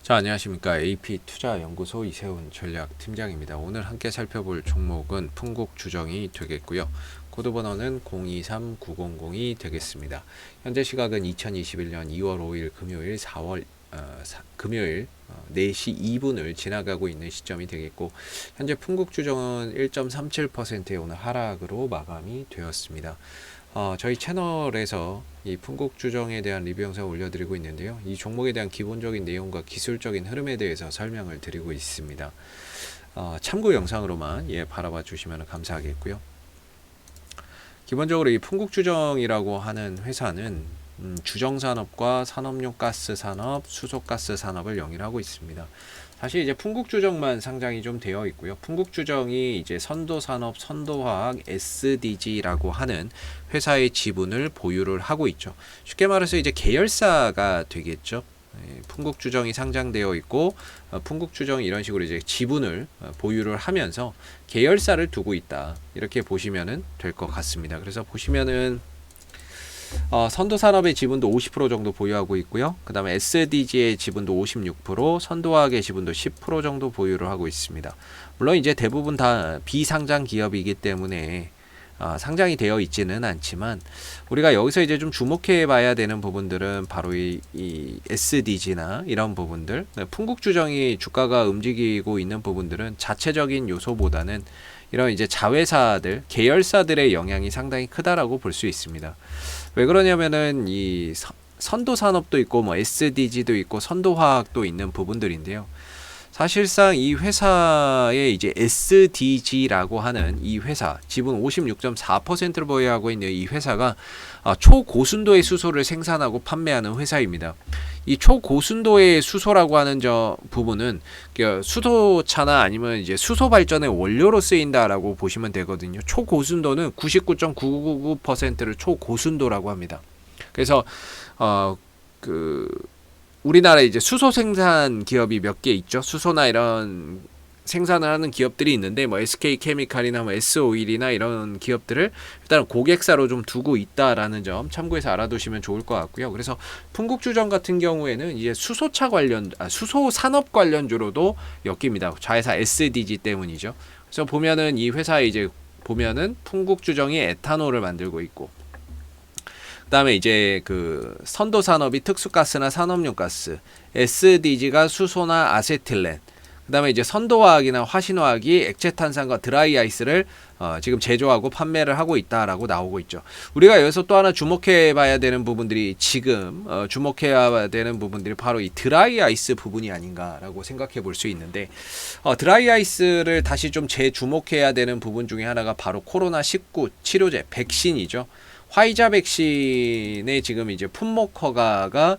자, 안녕하십니까. AP투자연구소 이세훈 전략팀장입니다. 오늘 함께 살펴볼 종목은 풍국주정이 되겠고요. 코드번호는 023900이 되겠습니다. 현재 시각은 2021년 2월 5일 금요일 금요일 4시 2분을 지나가고 있는 시점이 되겠고, 현재 풍국주정은 1.37%의 오늘 하락으로 마감이 되었습니다. 저희 채널에서 이 풍국주정에 대한 리뷰 영상을 올려드리고 있는데요. 이 종목에 대한 기본적인 내용과 기술적인 흐름에 대해서 설명을 드리고 있습니다. 참고 영상으로만 바라봐 주시면 감사하겠고요. 기본적으로 이 풍국주정이라고 하는 회사는 주정산업과 산업용 가스 산업, 수소가스 산업을 영위하고 있습니다. 사실 이제 풍국주정만 상장이 좀 되어 있고요. 풍국주정이 이제 선도산업, 선도화학, SDG라고 하는 회사의 지분을 보유를 하고 있죠. 쉽게 말해서 이제 계열사가 되겠죠. 풍국주정이 상장되어 있고, 풍국주정이 이런 식으로 이제 지분을 보유를 하면서 계열사를 두고 있다, 이렇게 보시면은 될 것 같습니다. 그래서 보시면은 선도산업의 지분도 50% 정도 보유하고 있고요. 그 다음에 SDG의 지분도 56%, 선도화학의 지분도 10% 정도 보유를 하고 있습니다. 물론 이제 대부분 다 비상장 기업이기 때문에 상장이 되어 있지는 않지만, 우리가 여기서 이제 좀 주목해 봐야 되는 부분들은 바로 이 SDG나 이런 부분들, 풍국주정이 주가가 움직이고 있는 부분들은 자체적인 요소보다는 이런 이제 자회사들, 계열사들의 영향이 상당히 크다라고 볼 수 있습니다. 왜 그러냐면은 이 선도 산업도 있고 뭐 SDG도 있고 선도화학도 있는 부분들인데요. 사실상 이 회사의 이제 SDG라고 하는 이 회사, 지분 56.4%를 보유하고 있는 이 회사가 초고순도의 수소를 생산하고 판매하는 회사입니다. 이 초고순도의 수소라고 하는 부분은 수소차나 아니면 이제 수소 발전의 원료로 쓰인다라고 보시면 되거든요. 초고순도는 99.999%를 초고순도라고 합니다. 그래서 우리나라에 이제 수소 생산 기업이 몇 개 있죠. 수소나 이런 생산을 하는 기업들이 있는데, 뭐 SK케미칼이나 뭐 S오일이나 이런 기업들을 일단 고객사로 좀 두고 있다라는 점 참고해서 알아두시면 좋을 것 같고요. 그래서 풍국주정 같은 경우에는 이제 수소차 관련, 수소 산업 관련주로도 엮입니다. 자회사 SDG 때문이죠. 그래서 보면은 이 회사에 이제 보면은 풍국주정이 에탄올을 만들고 있고, 그 다음에 이제 그 선도산업이 특수가스나 산업용 가스, SDG가 수소나 아세틸렌, 그 다음에 이제 선도화학이나 화신화학이 액체탄산과 드라이아이스를 지금 제조하고 판매를 하고 있다라고 나오고 있죠. 우리가 여기서 또 하나 주목해 봐야 되는 부분들이, 지금 주목해야 되는 부분들이 바로 이 드라이아이스 부분이 아닌가라고 생각해 볼 수 있는데, 드라이아이스를 다시 좀 재주목해야 되는 부분 중에 하나가 바로 코로나19 치료제, 백신이죠. 화이자 백신의 지금 이제 품목 허가가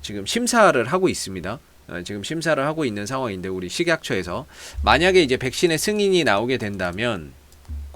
지금 심사를 하고 있습니다. 지금 심사를 하고 있는 상황인데, 우리 식약처에서 만약에 이제 백신의 승인이 나오게 된다면,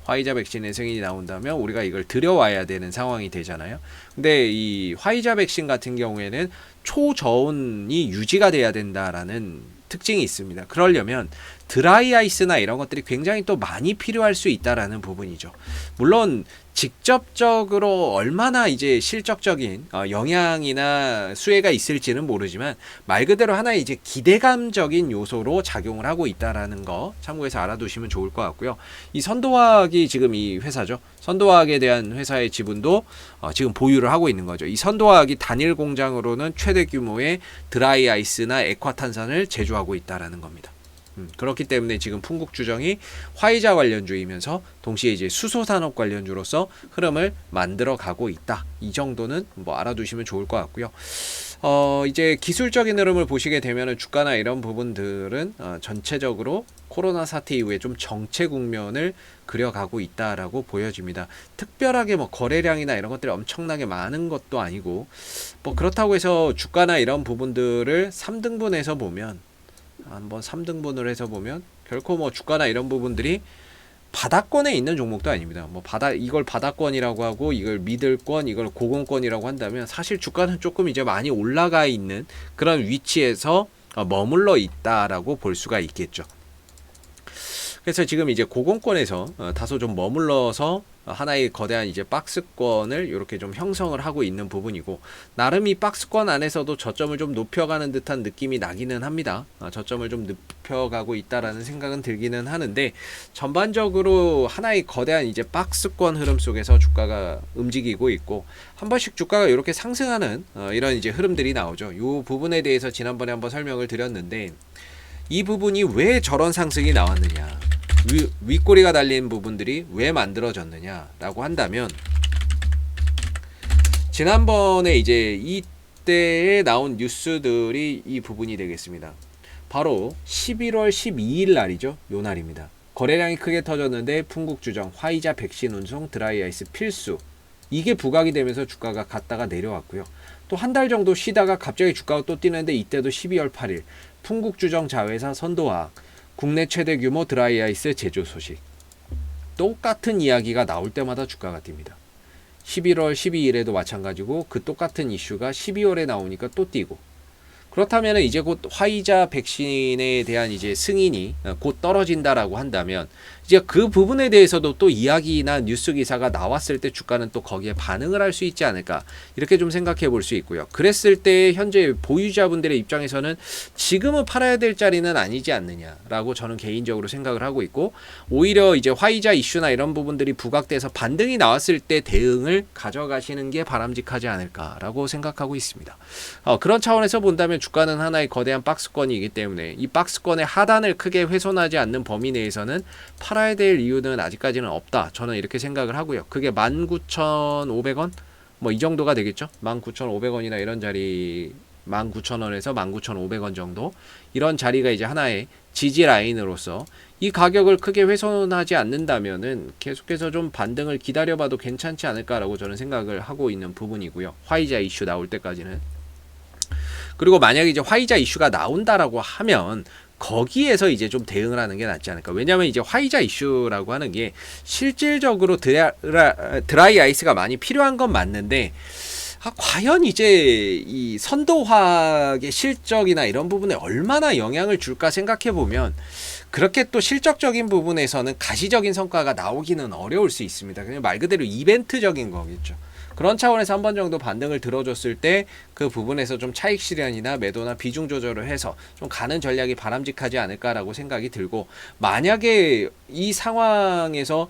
화이자 백신의 승인이 나온다면 우리가 이걸 들여와야 되는 상황이 되잖아요. 근데 이 화이자 백신 같은 경우에는 초저온이 유지가 돼야 된다라는 특징이 있습니다. 그러려면 드라이아이스나 이런 것들이 굉장히 또 많이 필요할 수 있다라는 부분이죠. 물론 직접적으로 얼마나 이제 실적적인 영향이나 수혜가 있을지는 모르지만, 말 그대로 하나의 이제 기대감적인 요소로 작용을 하고 있다라는 거 참고해서 알아두시면 좋을 것 같고요. 이 선도화학이 지금 이 회사죠. 선도화학에 대한 회사의 지분도 지금 보유를 하고 있는 거죠. 이 선도화학이 단일 공장으로는 최대 규모의 드라이아이스나 액화탄산을 제조하고 있다라는 겁니다. 그렇기 때문에 지금 풍국주정이 화이자 관련주이면서 동시에 이제 수소산업 관련주로서 흐름을 만들어 가고 있다. 이 정도는 뭐 알아두시면 좋을 것 같고요. 이제 기술적인 흐름을 보시게 되면은 주가나 이런 부분들은 전체적으로 코로나 사태 이후에 좀 정체 국면을 그려가고 있다라고 보여집니다. 특별하게 뭐 거래량이나 이런 것들이 엄청나게 많은 것도 아니고, 뭐 그렇다고 해서 주가나 이런 부분들을 3등분해서 보면, 한번 3등분을 해서 보면 결코 뭐 주가나 이런 부분들이 바닥권에 있는 종목도 아닙니다. 뭐 이걸 바닥권이라고 하고 이걸 미들권, 이걸 고공권이라고 한다면, 사실 주가는 조금 이제 많이 올라가 있는 그런 위치에서 머물러 있다라고 볼 수가 있겠죠. 그래서 지금 이제 고공권에서 다소 좀 머물러서 하나의 거대한 이제 박스권을 이렇게 좀 형성을 하고 있는 부분이고, 나름 이 박스권 안에서도 저점을 좀 높여가는 듯한 느낌이 나기는 합니다. 저점을 좀 높여가고 있다라는 생각은 들기는 하는데, 전반적으로 하나의 거대한 이제 박스권 흐름 속에서 주가가 움직이고 있고, 한 번씩 주가가 이렇게 상승하는 이런 이제 흐름들이 나오죠. 이 부분에 대해서 지난번에 한번 설명을 드렸는데, 이 부분이 왜 저런 상승이 나왔느냐, 윗꼬리가 달린 부분들이 왜 만들어졌느냐 라고 한다면, 지난번에 이제 이때에 나온 뉴스들이 이 부분이 되겠습니다. 바로 11월 12일 날이죠. 요 날입니다. 거래량이 크게 터졌는데 풍국주정, 화이자 백신 운송, 드라이아이스 필수, 이게 부각이 되면서 주가가 갔다가 내려왔고요. 또 한 달 정도 쉬다가 갑자기 주가가 또 뛰는데, 이때도 12월 8일 풍국주정 자회사 선도화학, 국내 최대 규모 드라이아이스 제조 소식, 똑같은 이야기가 나올 때마다 주가가 뜁니다. 11월 12일에도 마찬가지고, 그 똑같은 이슈가 12월에 나오니까 또 뛰고, 그렇다면 이제 곧 화이자 백신에 대한 이제 승인이 곧 떨어진다라고 한다면, 이제 그 부분에 대해서도 또 이야기나 뉴스 기사가 나왔을 때 주가는 또 거기에 반응을 할 수 있지 않을까, 이렇게 좀 생각해 볼 수 있고요. 그랬을 때 현재 보유자분들의 입장에서는 지금은 팔아야 될 자리는 아니지 않느냐라고 저는 개인적으로 생각을 하고 있고, 오히려 이제 화이자 이슈나 이런 부분들이 부각돼서 반등이 나왔을 때 대응을 가져가시는 게 바람직하지 않을까라고 생각하고 있습니다. 그런 차원에서 본다면 주가는 하나의 거대한 박스권이기 때문에, 이 박스권의 하단을 크게 훼손하지 않는 범위 내에서는 팔아야 될 이유는 아직까지는 없다, 저는 이렇게 생각을 하고요. 그게 19,500원 뭐 이 정도가 되겠죠. 19,500원이나 이런 자리, 19,000원에서 19,500원 정도, 이런 자리가 이제 하나의 지지 라인으로서 이 가격을 크게 훼손하지 않는다면은 계속해서 좀 반등을 기다려봐도 괜찮지 않을까라고 저는 생각을 하고 있는 부분이고요. 화이자 이슈 나올 때까지는. 그리고 만약에 이제 화이자 이슈가 나온다라고 하면 거기에서 이제 좀 대응을 하는 게 낫지 않을까. 왜냐하면 이제 화이자 이슈라고 하는 게 실질적으로 드라이 아이스가 많이 필요한 건 맞는데, 과연 이제 이 선도화학의 실적이나 이런 부분에 얼마나 영향을 줄까 생각해 보면, 그렇게 또 실적적인 부분에서는 가시적인 성과가 나오기는 어려울 수 있습니다. 그냥 말 그대로 이벤트적인 거겠죠. 그런 차원에서 한 번 정도 반등을 들어줬을 때 그 부분에서 좀 차익 실현이나 매도나 비중 조절을 해서 좀 가는 전략이 바람직하지 않을까라고 생각이 들고, 만약에 이 상황에서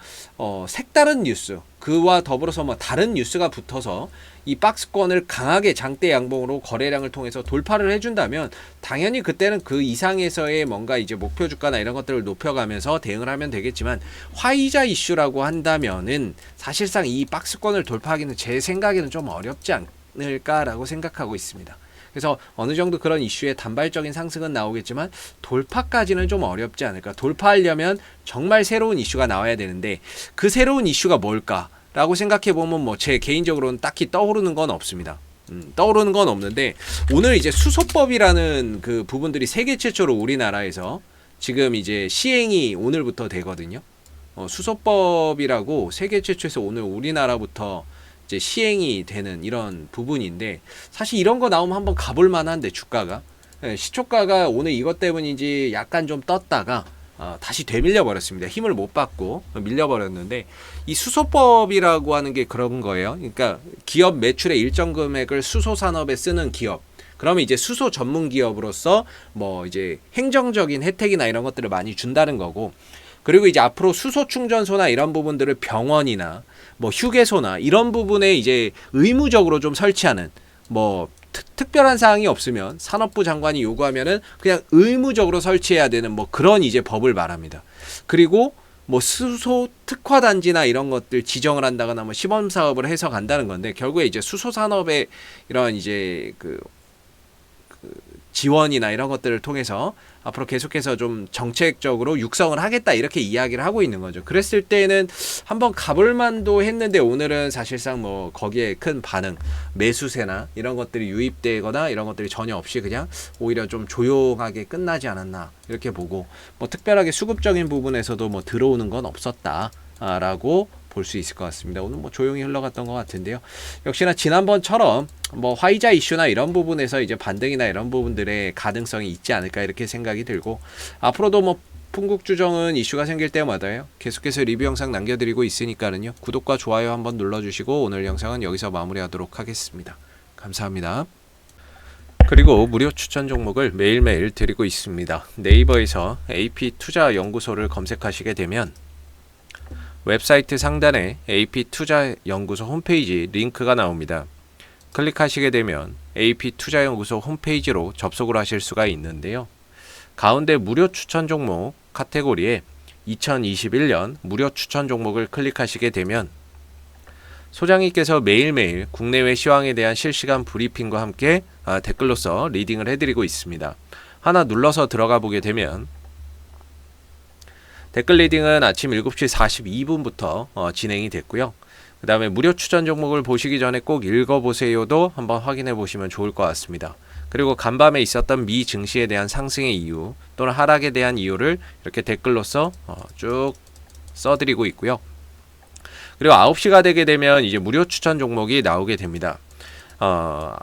색다른 뉴스, 그와 더불어서 뭐 다른 뉴스가 붙어서 이 박스권을 강하게 장대 양봉으로 거래량을 통해서 돌파를 해준다면, 당연히 그때는 그 이상에서의 뭔가 이제 목표 주가나 이런 것들을 높여가면서 대응을 하면 되겠지만, 화이자 이슈라고 한다면은 사실상 이 박스권을 돌파하기는 제 생각에는 좀 어렵지 않을까라고 생각하고 있습니다. 그래서 어느 정도 그런 이슈의 단발적인 상승은 나오겠지만 돌파까지는 좀 어렵지 않을까. 돌파하려면 정말 새로운 이슈가 나와야 되는데, 그 새로운 이슈가 뭘까? 라고 생각해보면 뭐 제 개인적으로는 딱히 떠오르는 건 없습니다. 떠오르는 건 없는데, 오늘 이제 수소법이라는 그 부분들이 세계 최초로 우리나라에서 지금 이제 시행이 오늘부터 되거든요. 수소법이라고 세계 최초에서 오늘 우리나라부터 이제 시행이 되는 이런 부분인데, 사실 이런 거 나오면 한번 가볼 만한데, 주가가 시초가가 오늘 이것 때문인지 약간 좀 떴다가 다시 되밀려 버렸습니다. 힘을 못 받고 밀려 버렸는데, 이 수소법이라고 하는 게 그런 거예요. 그러니까 기업 매출의 일정 금액을 수소 산업에 쓰는 기업, 그러면 이제 수소 전문 기업으로서 뭐 이제 행정적인 혜택이나 이런 것들을 많이 준다는 거고, 그리고 이제 앞으로 수소 충전소나 이런 부분들을 병원이나 뭐 휴게소나 이런 부분에 이제 의무적으로 좀 설치하는, 뭐 특별한 사항이 없으면 산업부 장관이 요구하면은 그냥 의무적으로 설치해야 되는 뭐 그런 이제 법을 말합니다. 그리고 뭐 수소 특화 단지나 이런 것들 지정을 한다거나 뭐 시범 사업을 해서 간다는 건데, 결국에 이제 수소 산업의 이런 이제 그 지원이나 이런 것들을 통해서 앞으로 계속해서 좀 정책적으로 육성을 하겠다, 이렇게 이야기를 하고 있는 거죠. 그랬을 때는 한번 가볼 만도 했는데, 오늘은 사실상 뭐 거기에 큰 반응, 매수세나 이런 것들이 유입되거나 이런 것들이 전혀 없이 그냥 오히려 좀 조용하게 끝나지 않았나, 이렇게 보고, 뭐 특별하게 수급적인 부분에서도 뭐 들어오는 건 없었다 라고 볼 수 있을 것 같습니다. 오늘 뭐 조용히 흘러갔던 것 같은데요. 역시나 지난번처럼 뭐 화이자 이슈나 이런 부분에서 이제 반등이나 이런 부분들의 가능성이 있지 않을까, 이렇게 생각이 들고, 앞으로도 뭐 풍국 주정은 이슈가 생길 때마다요 계속해서 리뷰 영상 남겨드리고 있으니까는요 구독과 좋아요 한번 눌러주시고 오늘 영상은 여기서 마무리하도록 하겠습니다. 감사합니다. 그리고 무료 추천 종목을 매일매일 드리고 있습니다. 네이버에서 AP투자연구소를 검색하시게 되면 웹사이트 상단에 AP투자연구소 홈페이지 링크가 나옵니다. 클릭하시게 되면 AP투자연구소 홈페이지로 접속을 하실 수가 있는데요. 가운데 무료 추천 종목 카테고리에 2021년 무료 추천 종목을 클릭하시게 되면 소장님께서 매일매일 국내외 시황에 대한 실시간 브리핑과 함께 댓글로서 리딩을 해드리고 있습니다. 하나 눌러서 들어가 보게 되면 댓글 리딩은 아침 7시 42분부터 진행이 됐고요. 그 다음에 무료 추천 종목을 보시기 전에 꼭 읽어보세요도 한번 확인해 보시면 좋을 것 같습니다. 그리고 간밤에 있었던 미 증시에 대한 상승의 이유 또는 하락에 대한 이유를 이렇게 댓글로서 쭉 써드리고 있고요. 그리고 9시가 되게 되면 이제 무료 추천 종목이 나오게 됩니다.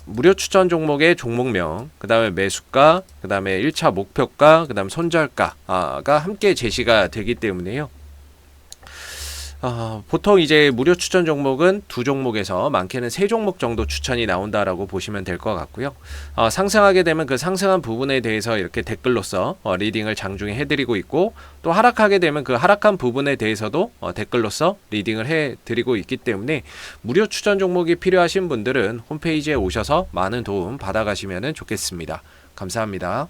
무료 추천 종목의 종목명, 그 다음에 매수가, 그 다음에 1차 목표가, 그 다음 손절가가 함께 제시가 되기 때문에요. 보통 이제 무료 추천 종목은 2종목에서 많게는 3종목 정도 추천이 나온다라고 보시면 될 것 같고요. 상승하게 되면 그 상승한 부분에 대해서 이렇게 댓글로서 리딩을 장중에 해드리고 있고 또 하락하게 되면 그 하락한 부분에 대해서도 댓글로서 리딩을 해드리고 있기 때문에 무료 추천 종목이 필요하신 분들은 홈페이지에 오셔서 많은 도움 받아가시면 좋겠습니다. 감사합니다.